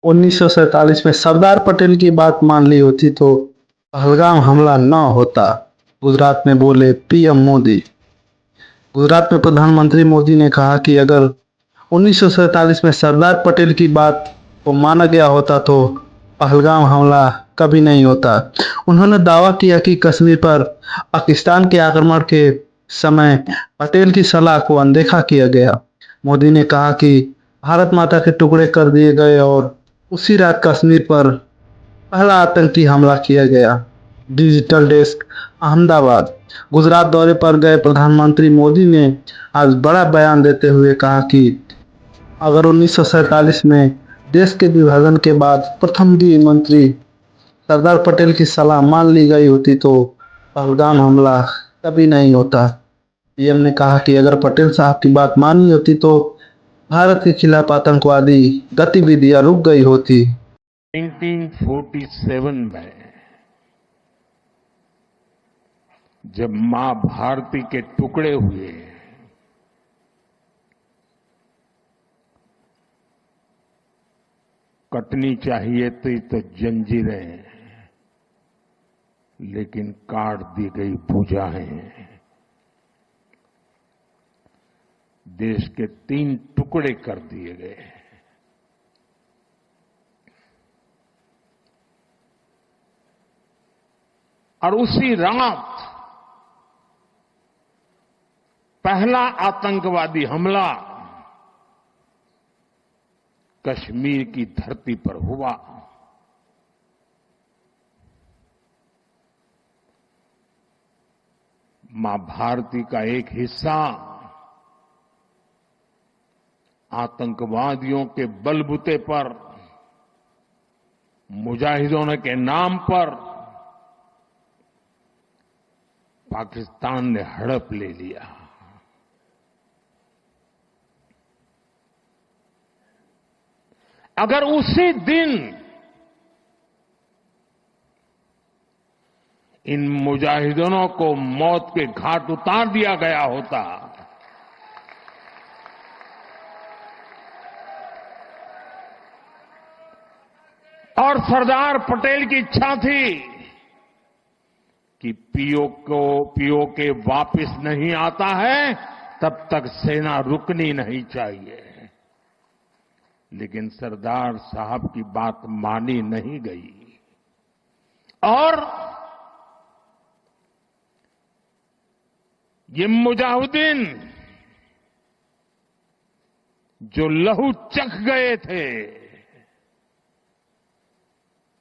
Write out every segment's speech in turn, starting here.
1947 में सरदार पटेल की बात मान ली होती तो पहलगाम हमला न होता, गुजरात में बोले पीएम मोदी। गुजरात में प्रधानमंत्री मोदी ने कहा कि अगर 1947 में सरदार पटेल की बात को माना गया होता तो पहलगाम हमला कभी नहीं होता। उन्होंने दावा किया कि कश्मीर पर पाकिस्तान के आक्रमण के समय पटेल की सलाह को अनदेखा किया गया। मोदी ने कहा कि भारत माता के टुकड़े कर दिए गए और उसी रात कश्मीर पर पहला आतंकी हमला किया गया। Digital desk, Ahmedabad. गुजरात दौरे पर गए प्रधानमंत्री मोदी ने आज बड़ा बयान देते हुए कहा कि अगर 1947 में देश के विभाजन के बाद प्रथम गृह मंत्री सरदार पटेल की सलाह मान ली गई होती तो पहलगाम हमला कभी नहीं होता। पीएम ने कहा कि अगर पटेल साहब की बात मानी होती तो भारत के खिलाफ आतंकवादी गतिविधियां रुक गई होती। 1947 में जब मां भारती के टुकड़े हुए, कटनी चाहिए थी तो जंजीरें, लेकिन काट दी गई भुजाएं। देश के 3 टुकड़े कर दिए गए। और उसी रात पहला आतंकवादी हमला कश्मीर की धरती पर हुआ। मां भारती का एक हिस्सा आतंकवादियों के बलबूते पर, मुजाहिदों के नाम पर पाकिस्तान ने हड़प ले लिया। अगर उसी दिन इन मुजाहिदों को मौत के घाट उतार दिया गया होता और सरदार पटेल की इच्छा थी कि पीओके वापस नहीं आता है तब तक सेना रुकनी नहीं चाहिए, लेकिन सरदार साहब की बात मानी नहीं गई और ये मुजाहिदीन जो लहू चख गए थे,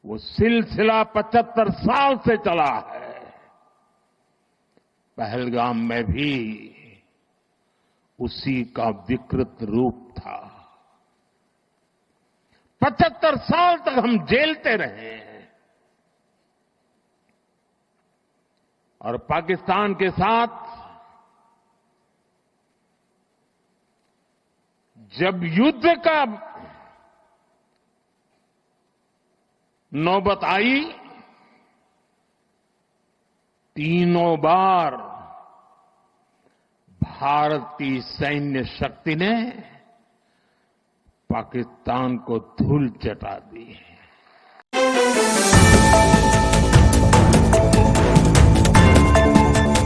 वो सिलसिला 75 साल से चला है। पहलगाम में भी उसी का विकृत रूप था। 75 साल तक हम झेलते रहे और पाकिस्तान के साथ जब युद्ध का नौबत आई, तीनों बार भारत की सैन्य शक्ति ने पाकिस्तान को धूल चटा दी।